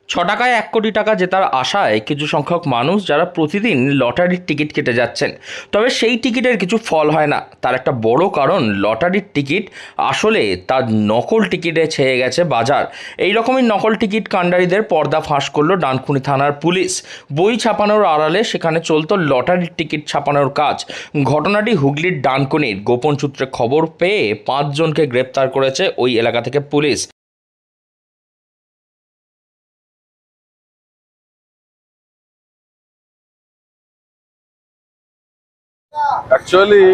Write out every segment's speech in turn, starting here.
টাকায় 1 কোটি টাকা জেতার আশায় কিছু সংখ্যক মানুষ যারা প্রতিদিন লটারির টিকিট কেটে যাচ্ছেন, তবে সেই টিকিটের কিছু ফল হয় না। তার একটা বড় কারণ, লটারির টিকিট আসলে তার নকল টিকিটে ছেয়ে গেছে বাজার। এই রকমই নকল টিকিট কাণ্ডারিদের পর্দা ফাঁস করলো ডানকুনি থানার পুলিশ। বই ছাপানোর আড়ালে সেখানে চলতো লটারির টিকিট ছাপানোর কাজ। ঘটনাটি হুগলির ডানকুনির। গোপন সূত্রে খবর পেয়ে 5 জনকে গ্রেপ্তার করেছে ওই এলাকা থেকে পুলিশ। অ্যাকচুয়ালি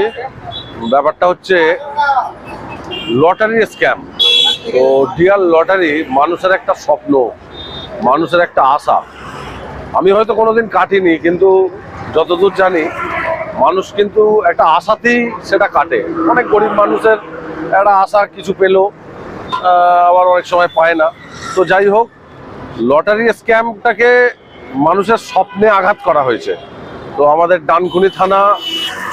ব্যাপারটা হচ্ছে লটারির স্ক্যাম। তো ডিয়ার লটারি মানুষের একটা স্বপ্ন, মানুষের একটা আশা। আমি হয়তো কোনোদিন কাটিনি, কিন্তু যতদূর জানি মানুষ কিন্তু একটা আশাতেই সেটা কাটে। অনেক গরিব মানুষের একটা আশা কিছু পেলো, আবার অনেক সময় পায় না। তো যাই হোক, লটারি স্ক্যামটাকে মানুষের স্বপ্নে আঘাত করা হয়েছে। তো আমাদের ডানকুনি থানা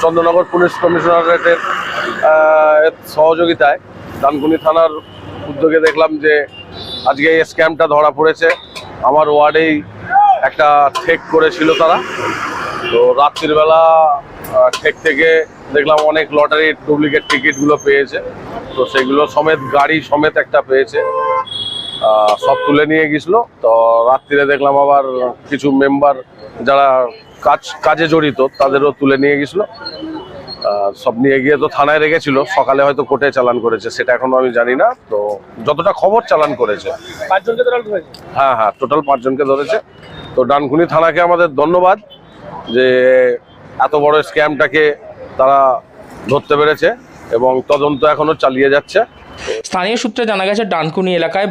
চন্দ্রনগর পুলিশ কমিশনারেটের সহযোগিতায় ডানকুনি থানার উদ্যোগে দেখলাম যে আজকে এই স্ক্যামটা ধরা পড়েছে। আমার ওয়ার্ডেই একটা ঠেক করেছিল তারা। তো রাত্রিবেলা ঠেক থেকে দেখলাম অনেক লটারির ডুপ্লিকেট টিকিটগুলো পেয়েছে। তো সেগুলো সমেত, গাড়ি সমেত একটা পেয়েছে, সব তুলে নিয়ে গেছিল। তো রাত্রিরে দেখলাম আবার কিছু মেম্বার যারা কাজে জড়িত তাদেরও তুলে নিয়ে গেছিল। সব নিয়ে গিয়ে তো থানায় রেখেছিল, সকালে হয়তো কোর্টে চালান করেছে, সেটা এখনো আমি জানি না। তো যতটা খবর চালান করেছে, 5 জনকে ধরেছে। হ্যাঁ, টোটাল 5 জনকে ধরেছে। তো ডানকুনি থানাকে আমাদের ধন্যবাদ যে এত বড় স্ক্যামটাকে তারা ধরতে পেরেছে এবং তদন্ত এখনো চালিয়ে যাচ্ছে। স্থানীয় সূত্রে জানা গেছে, ডানকুনি এলাকায়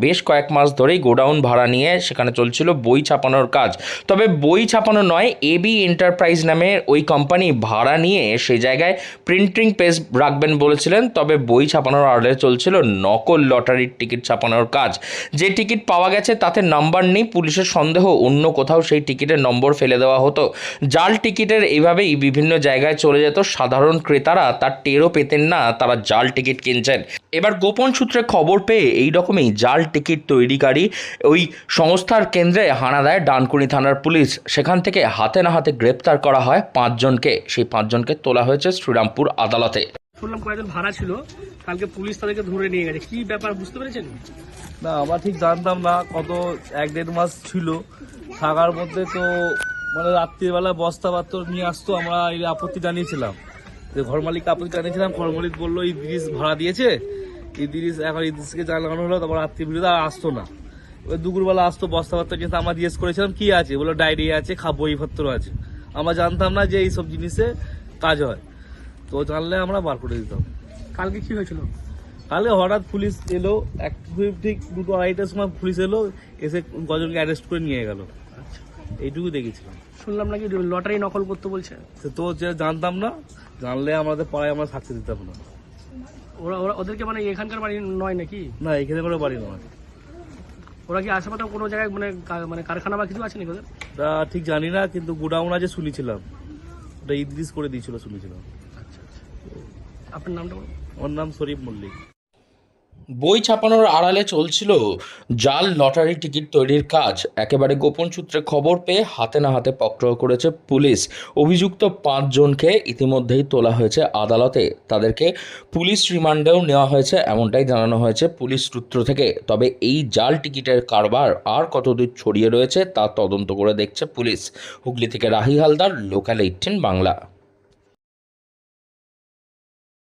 বেশ কয়েক মাস ধরেই গোডাউন ভাড়া নিয়ে সেখানে চলছিল বই ছাপানোর কাজ। তবে বই ছাপানো নয়, এবি এন্টারপ্রাইজ নামে ওই কোম্পানি ভাড়া নিয়ে সেই জায়গায় প্রিন্টিং প্রেস রাখবেন বলেছিলেন। তবে বই ছাপানোর আড়ালে চলছিল নকল লটারির টিকিট ছাপানোর কাজ। যে টিকিট পাওয়া গেছে তাতে নাম্বার নেই। পুলিশের সন্দেহ, অন্য কোথাও সেই টিকিটের নম্বর ফেলে দেওয়া হতো। জাল টিকিটের এইভাবেই বিভিন্ন জায়গায় চলে যেত। সাধারণ ক্রেতারা তার টেরও পেতেন না তারা জাল টিকিট কিনছেন। এবার গোপন সূত্রে খবর পেয়ে এই রকমই জাল টিকিট তৈরিকারী ওই সংস্থার কেন্দ্রে হানা দেয় ডানকুনি থানার পুলিশ। সেখান থেকে হাতে না হাতে গ্রেপ্তার করা হয় 5 জনকে। সেই 5 জনকে তোলা হয়েছে শ্রীরামপুর আদালতে। শুনলাম কয়েকজন ভাড়া ছিল, কালকে পুলিশ তাদেরকে ধরে নিয়ে গেছে। কি ব্যাপার বুঝতে পেরেছেন? না, আমরা ঠিক জানতাম না। কত 1-1.5 মাস ছিল থাকার মধ্যে। তো মানে রাত্রিবেলা বস্তাপত্র নিয়ে আসতো, আমরা এই আপত্তি জানিয়েছিলাম, যে ঘর মালিককে আপত্তি জানিয়েছিলাম। ঘর মালিক বললো ইদ্রিস ভাড়া দিয়েছে, ইদ্রিস এখন ইদ্রিসকে জানানো হলো। তারপর রাত্রি বিরুদ্ধে আর আসতো না। ওই দুপুরবেলা আসতো বস্তাপত্র, কিন্তু আমরা জিজ্ঞেস করেছিলাম কি আছে, বললো ডায়েরি আছে, বইপত্র আছে। আমরা জানতাম না যে এইসব জিনিসে কাজ হয়। তো জানলে আমরা বার করে দিতাম। কালকে কি হয়েছিল? কালকে হঠাৎ পুলিশ এলো, ঠিক 2-2:30টার সময় পুলিশ এলো, এসে কজনকে অ্যারেস্ট করে নিয়ে গেল। এইটুকু দেখেছিলাম। শুনলাম নাকি লটারি নকল করতে বলছে। তো যে জানতাম না, জানলে আমাদের পাড়ায় আমরা থাকতে দিতাম না। ওদেরকে মানে এখানকার বাড়ি নয় নাকি? না, এখানে কোনো বাড়ি নয়। ওরা কি আশেপাশে কোনো জায়গায় মানে কারখানা বা কিছু আছে নাকি ওদের? তা ঠিক জানি না, কিন্তু গোডাউন আছে শুনেছিলাম। ওটা ইদ্রিস করে দিয়েছিল শুনেছিলাম। আচ্ছা। আপনার নামটা বলুন। আমার নাম শরীফ মল্লিক। বই ছাপানোর আড়ালে চলছিল জাল লটারি টিকিট তৈরির কাজ। একেবারে গোপন সূত্রে খবর পেয়ে হাতে না হাতে পকড়াও করেছে পুলিশ। অভিযুক্ত 5 জনকে ইতিমধ্যেই তোলা হয়েছে আদালতে। তাদেরকে পুলিশ রিমান্ডেও নেওয়া হয়েছে, এমনটাই জানানো হয়েছে পুলিশ সূত্র থেকে। তবে এই জাল টিকিটের কারবার আর কতদূর ছড়িয়ে রয়েছে তা তদন্ত করে দেখছে পুলিশ। হুগলি থেকে রাহি হালদার, লোকাল 18 বাংলা।